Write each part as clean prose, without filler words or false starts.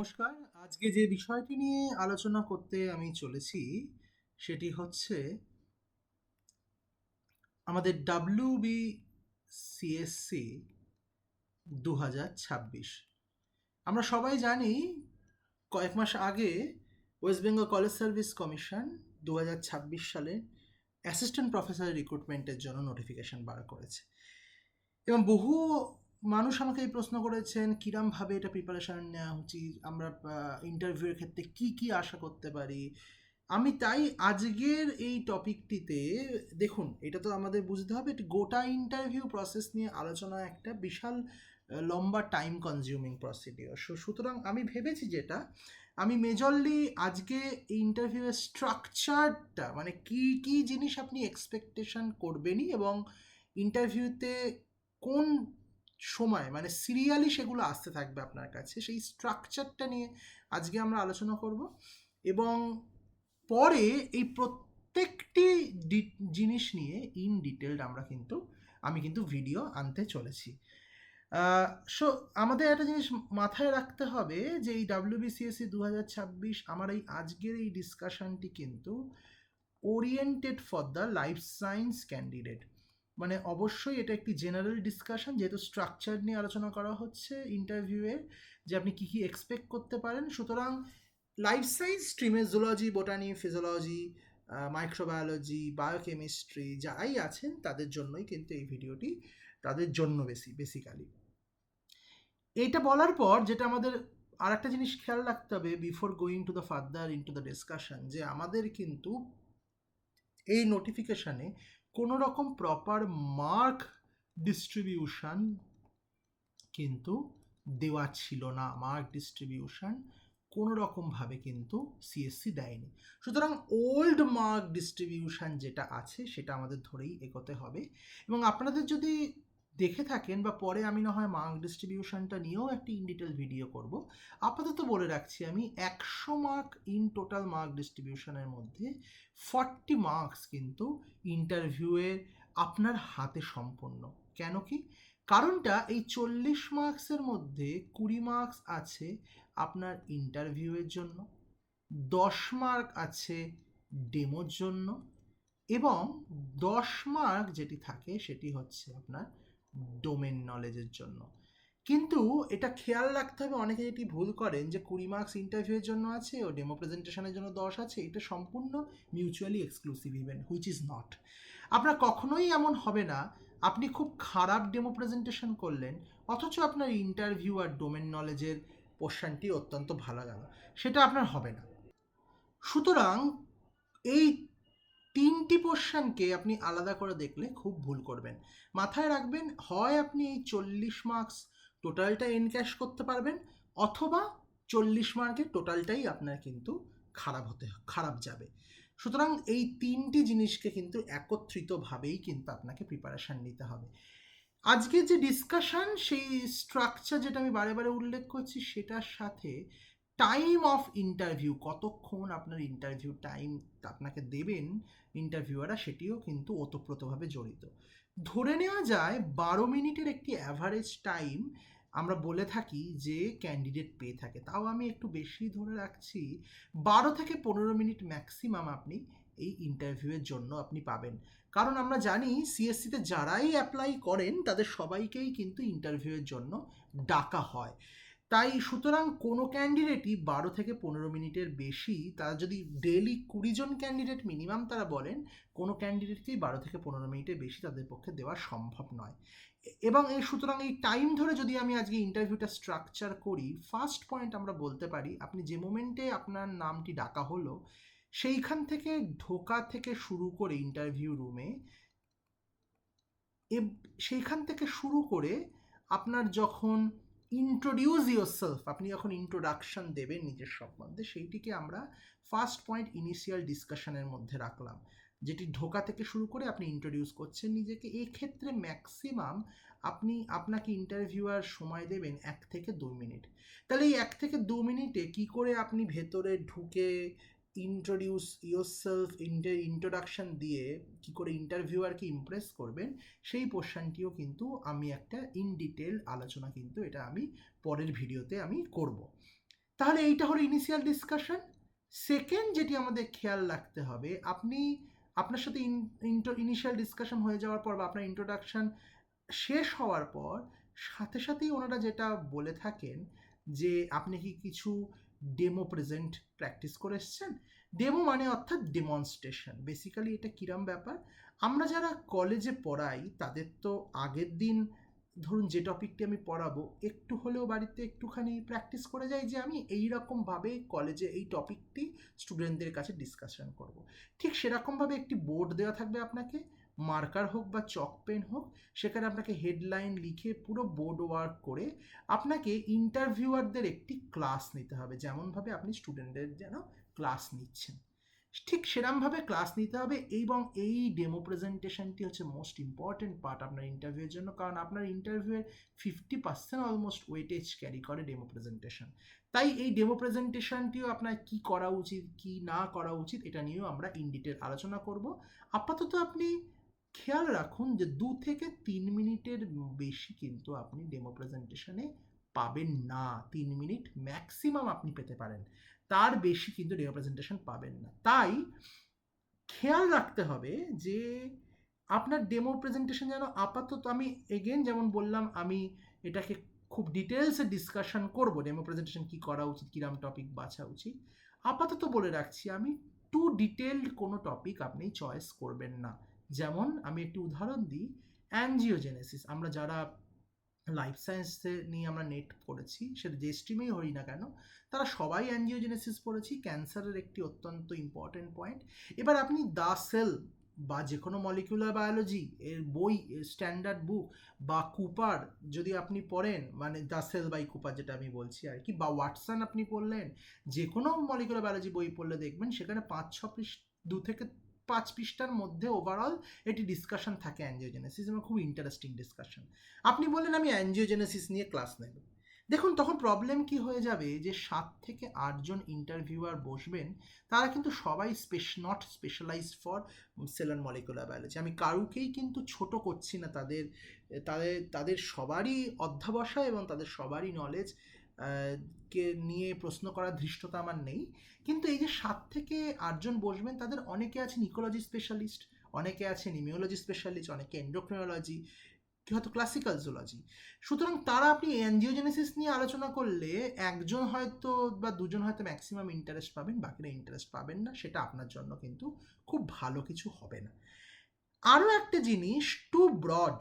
নমস্কার। আজকে যে বিষয়টি নিয়ে আলোচনা করতে আমি চলেছি সেটি হচ্ছে আমাদের WBCSC 2026। আমরা সবাই জানি কয়েক মাস আগে West Bengal college service commission 2026 সালে অ্যাসিস্ট্যান্ট প্রফেসর রিক্রুটমেন্টের জন্য নোটিফিকেশন বার করেছে এবং বহু মানুষ আমাকে এই প্রশ্ন করেছেন কিরমভাবে এটা প্রিপারেশন নেওয়া উচিত, আমরা ইন্টারভিউয়ের ক্ষেত্রে কি কি আশা করতে পারি। আমি তাই আজকের এই টপিকটিতে, দেখুন এটা তো আমাদের বুঝতে হবে এটা গোটা ইন্টারভিউ প্রসেস নিয়ে আলোচনা একটা বিশাল লম্বা টাইম কনজিউমিং প্রসিডিওর। সুতরাং আমি ভেবেছি যেটা আমি মেজরলি আজকে এই ইন্টারভিউয়ের স্ট্রাকচারটা, মানে কি কি জিনিস আপনি এক্সপেকটেশন করবেনই এবং ইন্টারভিউতে কোন সময় মানে সিরিয়ালি সেগুলো আসতে থাকবে আপনার কাছে, সেই স্ট্রাকচারটা নিয়ে আজকে আমরা আলোচনা করব। এবং পরে এই প্রত্যেকটি জিনিস নিয়ে ইন ডিটেলড আমি কিন্তু ভিডিও আনতে চলেছি। সো আমাদের একটা জিনিস মাথায় রাখতে হবে যে এই WBCSC 2026 আমার এই আজকের এই ডিসকাশনটি কিন্তু oriented for the life science candidate. মানে অবশ্যই এটা একটি জেনারেল ডিসকাশন, যেহেতু স্ট্রাকচার নিয়ে আলোচনা করা হচ্ছে ইন্টারভিউয়ের, যে আপনি কী কী এক্সপেক্ট করতে পারেন। সুতরাং লাইফ সায়েন্স স্ট্রিমে zoology, botany, physiology, microbiology, biochemistry যারাই আছেন তাদের জন্যই কিন্তু এই ভিডিওটি, তাদের জন্য বেসিক্যালি। এইটা বলার পর যেটা আমাদের আর একটা জিনিস খেয়াল রাখতে হবে before going to the further in to the discussion, যে আমাদের কিন্তু এই নোটিফিকেশানে কোনো রকম প্রপার মার্ক ডিস্ট্রিবিউশন কিন্তু দেওয়া ছিল না। মার্ক ডিস্ট্রিবিউশন কোনো রকমভাবে কিন্তু সিএসসি দেয়নি। সুতরাং ওল্ড মার্ক ডিস্ট্রিবিউশন যেটা আছে সেটা আমাদের ধরেই এগোতে হবে। এবং আপনাদের যদি দেখে থাকেন বা পরে আমি না হয় মার্ক ডিস্ট্রিবিউশনটা নিয়েও একটি ইন ডিটেল ভিডিও করব, আপাতত বলে রাখছি আমি 100 মার্ক ইন টোটাল মার্ক ডিস্ট্রিবিউশনের মধ্যে 40 মার্কস কিন্তু ইন্টারভিউয়ের আপনার হাতে সম্পন্ন। কেন কি? কারণটা এই 40 মার্কসের মধ্যে 20 মার্কস আছে আপনার ইন্টারভিউয়ের জন্য, 10 মার্ক আছে ডেমোর জন্য, এবং 10 মার্ক যেটি থাকে সেটি হচ্ছে আপনার ডোমেন নলেজের জন্য। কিন্তু এটা খেয়াল রাখতে হবে, অনেকে যেটি ভুল করেন যে 20 মার্কস ইন্টারভিউয়ের জন্য আছে ও ডেমো প্রেজেন্টেশনের জন্য 10 আছে, এটা সম্পূর্ণ mutually exclusive event, which is not. আপনার কখনোই এমন হবে না আপনি খুব খারাপ ডেমো প্রেজেন্টেশন করলেন অথচ আপনার ইন্টারভিউ আর ডোমেন নলেজের পোর্শনটি অত্যন্ত ভালো গেল, সেটা আপনার হবে না। সুতরাং এই তিনটি পোর্শনকে আপনি আলাদা করে দেখলে খুব ভুল করবেন। মাথায় রাখবেন, হয় আপনি এই 40 মার্কস টোটালটা এনক্যাশ করতে পারবেন, অথবা 40 মার্কের টোটালটাই আপনার কিন্তু খারাপ যাবে। সুতরাং এই তিনটি জিনিসকে কিন্তু একত্রিতভাবেই কিন্তু আপনাকে প্রিপারেশান নিতে হবে। আজকে যে ডিসকাশন, সেই স্ট্রাকচার যেটা আমি বারে বারে উল্লেখ করছি সেটার সাথে টাইম অফ ইন্টারভিউ, কতক্ষণ আপনার ইন্টারভিউ টাইম আপনাকে দেবেন ইন্টারভিউয়াররা, সেটিও কিন্তু ওতপ্রোতভাবে জড়িত। ধরে নেওয়া যায় 12 মিনিটের একটি অ্যাভারেজ টাইম আমরা বলে থাকি যে ক্যান্ডিডেট পেয়ে থাকে, তাও আমি একটু বেশি ধরে রাখছি, 12 থেকে 15 মিনিট ম্যাক্সিমাম আপনি এই ইন্টারভিউয়ের জন্য আপনি পাবেন। কারণ আমরা জানি সিএসসিতে যারাই অ্যাপ্লাই করেন তাদের সবাইকেই কিন্তু ইন্টারভিউয়ের জন্য ডাকা হয়। তাই সুতরাং কোনো ক্যান্ডিডেটই 12 থেকে 15 মিনিটের বেশি, তারা যদি ডেলি 20 জন ক্যান্ডিডেট মিনিমাম তারা বলেন, কোনো ক্যান্ডিডেটকেই 12 থেকে 15 মিনিটের বেশি তাদের পক্ষে দেওয়া সম্ভব নয়। এবং এই সুতরাং এই টাইম ধরে যদি আমি আজকে ইন্টারভিউটা স্ট্রাকচার করি, ফার্স্ট পয়েন্ট আমরা বলতে পারি আপনি যে মোমেন্টে আপনার নামটি ডাকা হলো সেইখান থেকে ঢোকা থেকে শুরু করে ইন্টারভিউ রুমে, সেইখান থেকে শুরু করে আপনার যখন ইন্ট্রোডিউস ইয়োরসেলফ, আপনি যখন ইন্ট্রোডাকশন দেবেন নিজের সম্বন্ধে, সেইটিকে আমরা ফার্স্ট পয়েন্ট ইনিশিয়াল ডিসকাশনের মধ্যে রাখলাম, যেটি ঢোকা থেকে শুরু করে আপনি ইন্ট্রোডিউস করছেন নিজেকে। এক্ষেত্রে ম্যাক্সিমাম আপনাকে ইন্টারভিউয়ার সময় দেবেন 1 থেকে 2 মিনিট। তাহলে এই 1 থেকে 2 মিনিটে কী করে আপনি ভেতরে ঢুকে ইন্ট্রোডিউস ইয়োরসেলফ, ইন্ট্রোডাকশন দিয়ে কী করে ইন্টারভিউয়ারকে ইমপ্রেস করবেন, সেই পোর্শনটিও কিন্তু আমি একটা ইন ডিটেল আলোচনা কিন্তু এটা আমি পরের ভিডিওতে আমি করব। তাহলে এইটা হলো ইনিশিয়াল ডিসকাশন। সেকেন্ড যেটি আমাদের খেয়াল রাখতে হবে, আপনার সাথে ইনিশিয়াল ডিসকাশন হয়ে যাওয়ার পর বা আপনার ইন্ট্রোডাকশন শেষ হওয়ার পর সাথে সাথেই ওনারা যেটা বলে থাকেন যে আপনি কি কিছু ডেমো প্রেজেন্ট প্র্যাকটিস করে এসছেন। ডেমো মানে অর্থাৎ ডেমনস্ট্রেশন। বেসিক্যালি এটা কিরম ব্যাপার, আমরা যারা কলেজে পড়াই তাদের তো আগের দিন ধরুন যে টপিকটি আমি পড়াবো একটু হলেও বাড়িতে একটুখানি প্র্যাকটিস করে যাই যে আমি এই রকমভাবে কলেজে এই টপিকটি স্টুডেন্টদের কাছে ডিসকাশন করব। ঠিক সেরকমভাবে একটি বোর্ড দেওয়া থাকবে আপনাকে, মার্কার হোক বা চক পেন হোক, সেখানে আপনাকে হেডলাইন লিখে পুরো বোর্ড ওয়ার্ক করে আপনাকে ইন্টারভিউয়ারদের একটি ক্লাস নিতে হবে, যেমনভাবে আপনি স্টুডেন্টদের যেন ক্লাস নিচ্ছেন ঠিক সেরমভাবে ক্লাস নিতে হবে। এবং এই ডেমো প্রেজেন্টেশনটি হচ্ছে মোস্ট ইম্পর্টেন্ট পার্ট আপনার ইন্টারভিউয়ের জন্য, কারণ আপনার ইন্টারভিউয়ের 50% অলমোস্ট ওয়েটেজ ক্যারি করে ডেমো প্রেজেন্টেশন। তাই এই ডেমো প্রেজেন্টেশনটিও আপনার কি করা উচিত কি না করা উচিত এটা নিয়েও আমরা ইন ডিটেল আলোচনা করব। আপাতত আপনি খেয়াল রাখুন যে 2 থেকে 3 মিনিটের বেশি কিন্তু আপনি ডেমো প্রেজেন্টেশনে পাবেন না। 3 মিনিট ম্যাক্সিমাম আপনি পেতে পারেন, তার বেশি কিন্তু ডেমো প্রেজেন্টেশন পাবেন না। তাই খেয়াল রাখতে হবে যে আপনার ডেমো প্রেজেন্টেশন যেন আপাতত, আমি এগেন যেমন বললাম আমি এটাকে খুব ডিটেলসে ডিসকাশন করব ডেমো প্রেজেন্টেশন কী করা উচিত, কিরম টপিক বাছা উচিত। আপাতত বলে রাখছি আমি টু ডিটেলড কোনো টপিক আপনি চয়েস করবেন না। যেমন আমি একটি উদাহরণ দিই, অ্যাঞ্জিওজেনেসিস। আমরা যারা লাইফ সায়েন্সে নিয়ে আমরা নেট পড়েছি, সেটা যে স্ট্রিমেই হই না কেন, তারা সবাই অ্যাঞ্জিওজেনেসিস পড়েছি, ক্যান্সারের একটি অত্যন্ত ইম্পর্টেন্ট পয়েন্ট। এবার আপনি দ্য সেল বা যে কোনো মলিকুলার বায়োলজি এর বই, স্ট্যান্ডার্ড বুক বা কুপার যদি আপনি পড়েন, মানে দ্য সেল বাই কুপার যেটা আমি বলছি আর কি, বা ওয়াটসন আপনি পড়লেন, যে কোনো মলিকুলার বায়োলজি বই পড়লে দেখবেন সেখানে 5-6 পৃষ্ঠা, 2 থেকে 5 পৃষ্ঠার মধ্যে ওভারঅল এটি ডিসকাশন থাকে অ্যাঞ্জিওজেনেসিস, এবং খুব ইন্টারেস্টিং ডিসকাশন। আপনি বললেন আমি অ্যাঞ্জিওজেনেসিস নিয়ে ক্লাস নেব, দেখুন তখন প্রবলেম কি হয়ে যাবে যে 7 থেকে 8 জন ইন্টারভিউয়ার বসবেন, তারা কিন্তু সবাই not specialised for cell and molecular biology. আমি কারুকেই কিন্তু ছোট করছি না, তাদের তাদের তাদের সবারই অধ্যাবসায় এবং তাদের সবারই নলেজ কে নিয়ে প্রশ্ন করার ধৃষ্টতা আমার নেই। কিন্তু এই যে 7 থেকে 8 জন বসবেন, তাদের অনেকে আছেন ইকোলজি স্পেশালিস্ট, অনেকে আছেন ইমিউলজি স্পেশালিস্ট, অনেকে এন্ডোক্রিনোলজি, কি হয়তো ক্লাসিক্যাল জুলজি। সুতরাং তারা, আপনি অ্যাঞ্জিওজেনেসিস নিয়ে আলোচনা করলে একজন হয়তো বা দুজন হয়তো ম্যাক্সিমাম ইন্টারেস্ট পাবেন, বাকিরা ইন্টারেস্ট পাবেন না, সেটা আপনার জন্য কিন্তু খুব ভালো কিছু হবে না। আরও একটা জিনিস, টু ব্রড।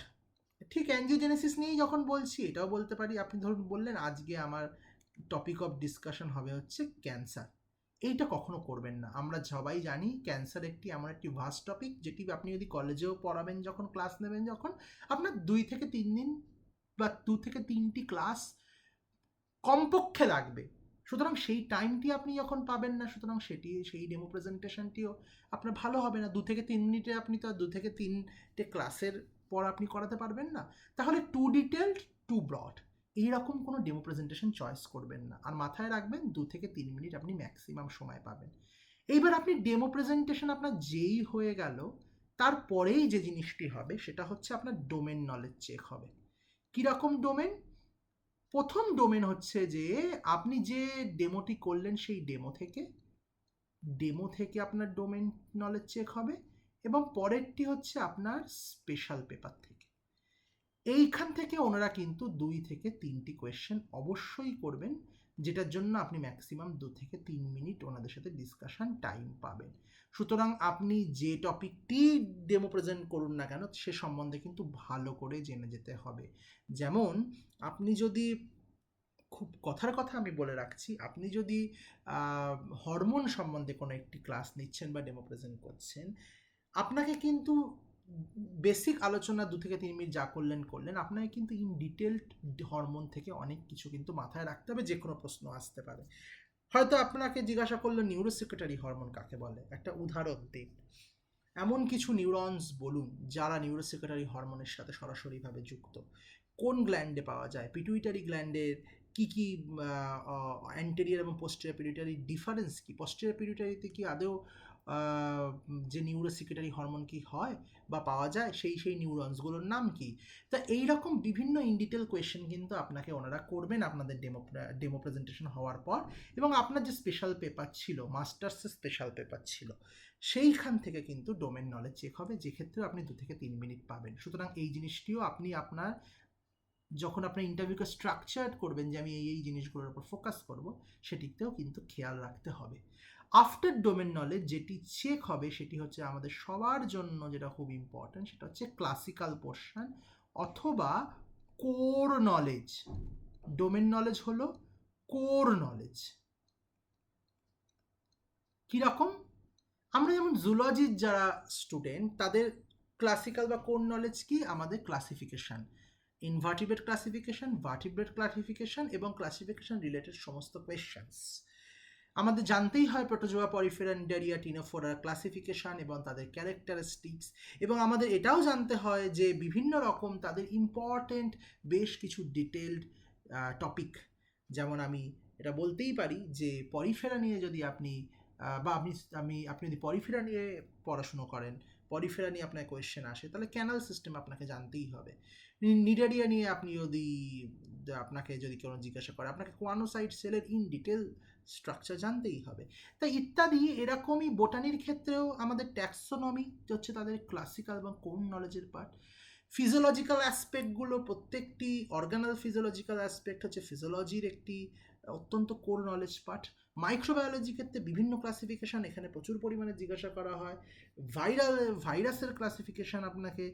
ঠিক অ্যাঞ্জিওজেনেসিস নিয়েই যখন বলছি এটাও বলতে পারি, আপনি ধরুন বললেন আজকে আমার টপিক অফ ডিসকাশন হবে হচ্ছে ক্যান্সার, এইটা কখনো করবেন না। আমরা সবাই জানি ক্যান্সার এমন একটি ভাস্ট টপিক, যেটি আপনি যদি কলেজেও পড়াবেন, যখন ক্লাস নেবেন, যখন আপনার 2 থেকে 3 দিন বা 2 থেকে 3টি ক্লাস কমপক্ষে লাগবে। সুতরাং সেই টাইমটি আপনি যখন পাবেন না, সুতরাং সেই ডেমো প্রেজেন্টেশনটিও আপনার ভালো হবে না। 2 থেকে 3 মিনিটে আপনি তো 2 থেকে 3টে ক্লাসের পর আপনি করাতে পারবেন না। তাহলে টু ডিটেলড, টু ব্রড, এইরকম কোনো ডেমো প্রেজেন্টেশন চয়েস করবেন না। আর মাথায় রাখবেন 2 থেকে 3 মিনিট আপনি ম্যাক্সিমাম সময় পাবেন। এইবার আপনি ডেমো প্রেজেন্টেশন আপনার যেই হয়ে গেল, তারপরেই যে জিনিসটি হবে সেটা হচ্ছে আপনার ডোমেন নলেজ চেক হবে। কীরকম ডোমেন? প্রথম ডোমেন হচ্ছে যে আপনি যে ডেমোটি করলেন সেই ডেমো থেকে আপনার ডোমেন নলেজ চেক হবে, এবং পরেরটি হচ্ছে আপনার স্পেশাল পেপার থেকে। এইখান থেকে ওনারা কিন্তু 2 থেকে 3টি কোয়েশ্চেন অবশ্যই করবেন, যেটার জন্য আপনি ম্যাক্সিমাম 2 থেকে 3 মিনিট ওনাদের সাথে ডিসকাশন টাইম পাবেন। সুতরাং আপনি যে টপিকটি ডেমো প্রেজেন্ট করুন না কেন, সে সম্বন্ধে কিন্তু ভালো করে জেনে যেতে হবে। যেমন আপনি যদি, খুব কথার কথা আমি বলে রাখছি, আপনি যদি হরমোন সম্বন্ধে কোনো একটি ক্লাস নিচ্ছেন বা ডেমো প্রেজেন্ট করছেন, আপনাকে কিন্তু বেসিক আলোচনা 2 থেকে 3 মিনিট যা করলেন, আপনাকে কিন্তু ইন ডিটেলড হরমোন থেকে অনেক কিছু কিন্তু মাথায় রাখতে হবে, যে কোনো প্রশ্ন আসতে পারে। হয়তো আপনাকে জিজ্ঞাসা করলো নিউরোসেক্রেটারি হরমোন কাকে বলে, একটা উদাহরণ দিন। এমন কিছু নিউরনস বলুন যারা নিউরোসেক্রেটারি হরমোনের সাথে সরাসরিভাবে যুক্ত। কোন গ্ল্যান্ডে পাওয়া যায়? পিটুইটারি গ্ল্যান্ডের কী কী অ্যান্টেরিয়র এবং পোস্টেরিয়র পিটুইটারি ডিফারেন্স কী? পোস্টেরিয়র পিটুইটারিতে কি আদৌ যে নিউরোসিক্রেটারি হরমোন কি হয় বা পাওয়া যায়, সেই নিউরনসগুলোর নাম কি। তা এইরকম বিভিন্ন ইন ডিটেল কোয়েশ্চেন কিন্তু আপনাকে ওনারা করবেন আপনাদের ডেমো প্রেজেন্টেশন হওয়ার পর। এবং আপনার যে স্পেশাল পেপার ছিল, মাস্টার্সের স্পেশাল পেপার ছিল, সেইখান থেকে কিন্তু ডোমেন নলেজ চেক হবে, যে ক্ষেত্রে আপনি 2 থেকে 3 মিনিট পাবেন। সুতরাং এই জিনিসটিও আপনি আপনার যখন আপনার ইন্টারভিউকে স্ট্রাকচার করবেন যে আমি এই জিনিসগুলোর উপর ফোকাস করব, সেটিতেও কিন্তু খেয়াল রাখতে হবে। আফটার ডোমেন নলেজ যেটি চেক হবে সেটি হচ্ছে আমাদের সবার জন্য যেটা খুব ইম্পর্ট্যান্ট, সেটা হচ্ছে ক্লাসিক্যাল পোর্শন অথবা কোর নলেজ। ডোমেন নলেজ হলো কোর নলেজ। কীরকম? আমরা যেমন জুলজির যারা স্টুডেন্ট তাদের ক্লাসিক্যাল বা কোর নলেজ কি? আমাদের ক্লাসিফিকেশান, ইনভার্টিব্রেট ক্লাসিফিকেশান, ভার্টিব্রেট ক্লাসিফিকেশান এবং ক্লাসিফিকেশান রিলেটেড সমস্ত কোয়েশ্চেন্স আমাদের জানতেই হয়। প্রোটোজোয়া, পরিফেরা, নিডারিয়া, টিনোফোরার ক্লাসিফিকেশান এবং তাদের ক্যারেক্টারিস্টিক্স। এবং আমাদের এটাও জানতে হয় যে বিভিন্ন রকম তাদের ইম্পর্টেন্ট বেশ কিছু ডিটেলড টপিক, যেমন আমি এটা বলতেই পারি যে পরিফেরা নিয়ে যদি আপনি বা আপনি যদি পরিফেরা নিয়ে পড়াশুনো করেন, পরিফেরা নিয়ে আপনার কোয়েশ্চেন আসে, তাহলে ক্যানাল সিস্টেম আপনাকে জানতেই হবে। নিডারিয়া নিয়ে আপনি আপনাকে যদি কেউ জিজ্ঞাসা করে, আপনাকে কোয়ানোসাইট সেলের ইন ডিটেল স্ট্রাকচার জানতেই হবে। তাই ইত্যাদি এরকমই বোটানির ক্ষেত্রেও আমাদের ট্যাক্সোনমি হচ্ছে তাদের ক্লাসিক্যাল এবং কোর নলেজের পার্ট। ফিজিওলজিক্যাল অ্যাসপেক্টগুলো, প্রত্যেকটি অর্গানাল ফিজিওলজিক্যাল অ্যাসপেক্ট হচ্ছে ফিজিওলজির একটি অত্যন্ত কোর নলেজ পার্ট। মাইক্রোবায়োলজি ক্ষেত্রে বিভিন্ন ক্লাসিফিকেশান এখানে প্রচুর পরিমাণে জিজ্ঞাসা করা হয়। ভাইরাসের ক্লাসিফিকেশান আপনাকে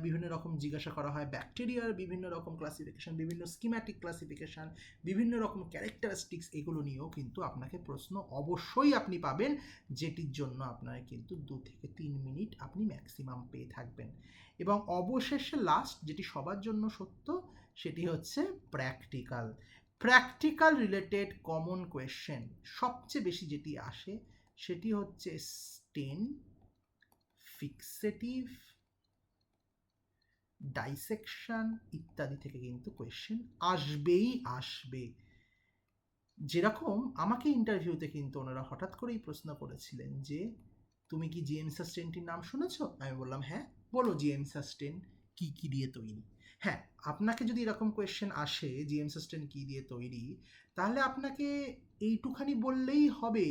বিভিন্ন রকম জিজ্ঞাসা করা হয়। ব্যাকটেরিয়ার বিভিন্ন রকম ক্লাসিফিকেশান, বিভিন্ন স্কিম্যাটিক ক্লাসিফিকেশান, বিভিন্ন রকম ক্যারেক্টারিস্টিক্স, এগুলো নিয়েও কিন্তু আপনাকে প্রশ্ন অবশ্যই আপনি পাবেন, যেটির জন্য আপনার কিন্তু 2 থেকে 3 মিনিট আপনি ম্যাক্সিমাম পেয়ে থাকবেন। এবং অবশেষে লাস্ট যেটি সবার জন্য সত্য, সেটি হচ্ছে প্র্যাকটিক্যাল রিলেটেড কমন কোয়েশ্চেন। সবচেয়ে বেশি যেটি আসে সেটি হচ্ছে স্টেন, ফিক্সেটিভ, ডাইসেকশন ইত্যাদি থেকে কিন্তু কোয়েশ্চেন আসবে। যেরকম আমাকে ইন্টারভিউতে কিন্তু ওনারা হঠাৎ করেই প্রশ্ন করেছিলেন যে তুমি কি জিএম সাস্টেনটির নাম শুনেছো? আমি বললাম হ্যাঁ। বলো জিএম সাস্টেন কি দিয়ে তৈরি? হ্যাঁ, আপনাকে যদি এরকম কোয়েশ্চেন আসে জিএম সাস্টেন কি দিয়ে তৈরি, তাহলে আপনাকে এইটুখানি বললেই হবে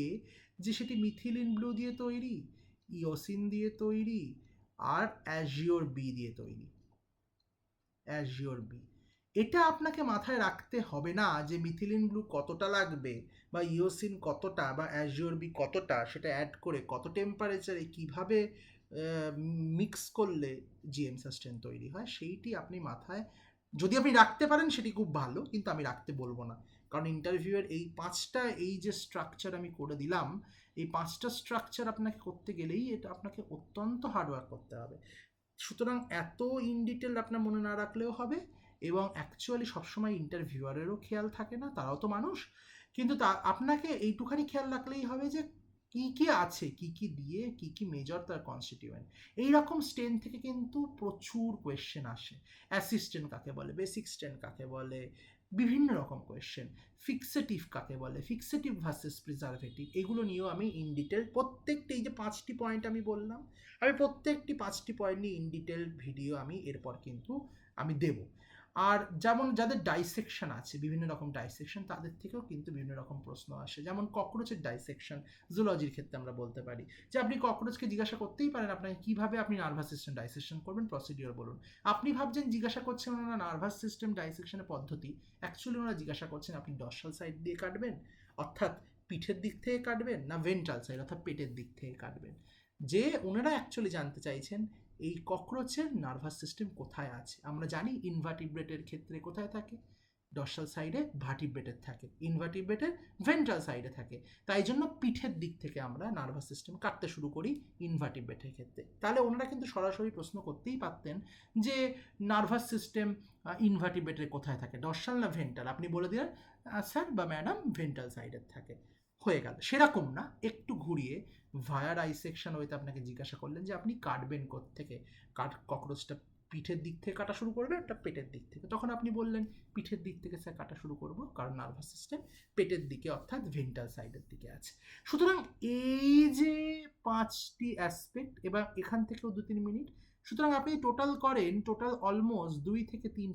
যে সেটি মিথিলিন ব্লু দিয়ে তৈরি, ইওসিন দিয়ে তৈরি, আর অ্যাজিওর বি দিয়ে তৈরি। অ্যাজিওর বি, এটা আপনাকে মাথায় রাখতে হবে না যে মিথিলিন ব্লু কতটা লাগবে বা ইওসিন কতটা বা অ্যাজিওর বি কতটা, সেটা অ্যাড করে কত টেম্পারেচারে কিভাবে মিক্স করলে জিএম সাস্টেন তৈরি হয়, সেইটি আপনি মাথায় যদি আপনি রাখতে পারেন সেটি খুব ভালো, কিন্তু আমি রাখতে বলবো না। কারণ ইন্টারভিউয়ের এই 5টা এই যে স্ট্রাকচার আমি করে দিলাম, এই 5টা স্ট্রাকচার আপনাকে করতে গেলেই এটা আপনাকে অত্যন্ত হার্ডওয়ার্ক করতে হবে। সুতরাং এত ইন ডিটেল আপনার মনে না রাখলেও হবে। এবং অ্যাকচুয়ালি সবসময় ইন্টারভিউয়ারেরও খেয়াল থাকে না, তারাও তো মানুষ। কিন্তু আপনাকে এইটুখানি খেয়াল রাখলেই হবে যে কি আছে, কি দিয়ে কি মেজর তার কনস্টিটিউয়েন্ট। এইরকম স্টেন থেকে কিন্তু প্রচুর কোয়েশ্চেন আসে। অ্যাসিস্টেন্ট কাকে বলে, বেসিক স্টেন কাকে বলে, বিভিন্ন রকম কোয়েশ্চেন। ফিক্সেটিভ কাকে বলে, ফিক্সেটিভ ভার্সেস প্রিজারভেটিভ, এগুলো নিয়েও আমি ইন ডিটেল প্রত্যেকটি এই যে 5টি পয়েন্ট আমি বললাম, আমি প্রত্যেকটি 5টি পয়েন্ট নিয়ে ইন ডিটেল ভিডিও আমি এরপর কিন্তু আমি দেব। আর যেমন যাদের ডাইসেকশন আছে, বিভিন্ন রকম ডাইসেকশন, তাদের থেকেও কিন্তু বিভিন্ন রকম প্রশ্ন আসে। যেমন ককরোচের ডাইসেকশন জুলজির ক্ষেত্রে আমরা বলতে পারি যে আপনি ককরোচকে জিজ্ঞাসা করতেই পারেন আপনাকে কীভাবে আপনি নার্ভাস সিস্টেম ডাইসেকশন করবেন, প্রসিডিওর বলুন। আপনি ভাবছেন জিজ্ঞাসা করছেন ওনারা নার্ভাস সিস্টেম ডাইসেকশনের পদ্ধতি, অ্যাকচুয়ালি ওনারা জিজ্ঞাসা করছেন আপনি ডর্সাল সাইড দিয়ে কাটবেন, অর্থাৎ পিঠের দিক থেকে কাটবেন, না ভেন্ট্রাল সাইড অর্থাৎ পেটের দিক থেকে কাটবেন। যে ওনারা অ্যাকচুয়ালি জানতে চাইছেন এই ককরোচের নার্ভাস সিস্টেম কোথায় আছে। আমরা জানি ইনভার্টিব্রেটের ক্ষেত্রে কোথায় থাকে, ডর্সাল সাইডে, ভার্টিব্রেটের থাকে, ইনভার্টিব্রেটের ভেন্ট্রাল সাইডে থাকে। তাই জন্য পিঠের দিক থেকে আমরা নার্ভাস সিস্টেম কাটতে শুরু করি ইনভার্টিব্রেটের ক্ষেত্রে। তাহলে ওনারা কিন্তু সরাসরি প্রশ্ন করতেই পারতেন যে নার্ভাস সিস্টেম ইনভার্টিব্রেটের কোথায় থাকে, ডর্সাল না ভেন্ট্রাল, আপনি বলে দিলেন স্যার বা ম্যাডাম ভেন্ট্রাল সাইডের থাকে, হয়ে গেল। সেরকম না, একটু ঘুরিয়ে ভায়া ডাইসেকশন ওয়েতে আপনাকে জিজ্ঞাসা করলেন যে আপনি কাটবেন কোত্থেকে, ককরোচটা পিঠের দিক থেকে কাটা শুরু করবে, একটা পেটের দিক থেকে। তখন আপনি বললেন পিঠের দিক থেকে স্যার কাটা শুরু করব, কারণ নার্ভাস সিস্টেম পেটের দিকে অর্থাৎ ভেন্ট্রাল সাইডের দিকে আছে। সুতরাং এই যে 5টি অ্যাসপেক্ট, এবার এখান থেকেও 2-3 মিনিট। সুতরাং আপনি টোটাল করেন, টোটাল অলমোস্ট 2 থেকে 3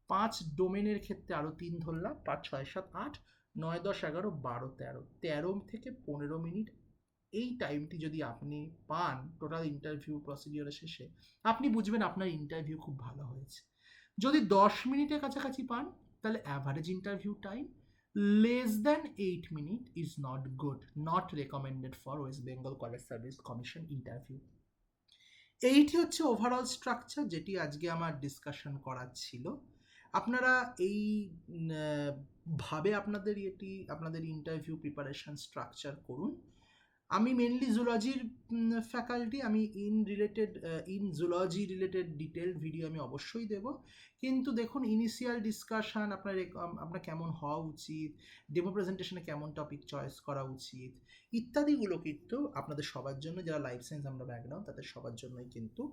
5 ডোমেনের ক্ষেত্রে আরও 3 ধরলাম, 5 6 7 8 9 10 11 12 13 থেকে 15 মিনিট। এই টাইমটি যদি আপনি পান টোটাল ইন্টারভিউ প্রসিডিওরের শেষে, আপনি বুঝবেন আপনার ইন্টারভিউ খুব ভালো হয়েছে। যদি 10 মিনিটের কাছাকাছি পান, তাহলে average interview time less than 8 minute is not good, not recommended for West Bengal college service commission interview. এইটি হচ্ছে ওভারঅল স্ট্রাকচার, যেটি আজকে আমার ডিসকাশন করার ছিল। আপনারা এই ভাবে আপনাদের ইন্টারভিউ প্রিপারেশন স্ট্রাকচার করুন। আমি মেনলি জুলজির ফ্যাকাল্টি, আমি জুলজি রিলেটেড ডিটেলড ভিডিও আমি অবশ্যই দেব। কিন্তু দেখুন, ইনিশিয়াল ডিসকাশন আপনার কেমন হওয়া উচিত, ডেমো প্রেজেন্টেশনে কেমন টপিক চয়েস করা উচিত, ইত্যাদিগুলো কিন্তু আপনাদের সবার জন্য, যারা লাইফ সায়েন্স আমরা ব্যাকগ্রাউন্ড, তাদের সবার জন্যই কিন্তু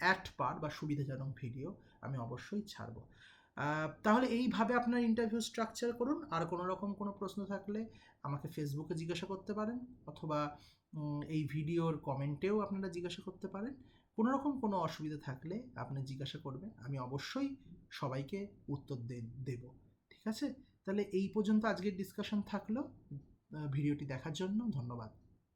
অ্যাট পার বা সুবিধাজনক ভিডিও আমি অবশ্যই ছাড়বো। তাহলে এইভাবে আপনার ইন্টারভিউ স্ট্রাকচার করুন। আর কোনো রকম কোনো প্রশ্ন থাকলে আমাকে ফেসবুকে জিজ্ঞাসা করতে পারেন, অথবা এই ভিডিওর কমেন্টেও আপনারা জিজ্ঞাসা করতে পারেন। কোনো রকম কোনো অসুবিধা থাকলে আপনি জিজ্ঞাসা করবেন, আমি অবশ্যই সবাইকে উত্তর দেব। ঠিক আছে, তাহলে এই পর্যন্ত আজকের ডিসকাশন থাকলো। ভিডিওটি দেখার জন্য ধন্যবাদ।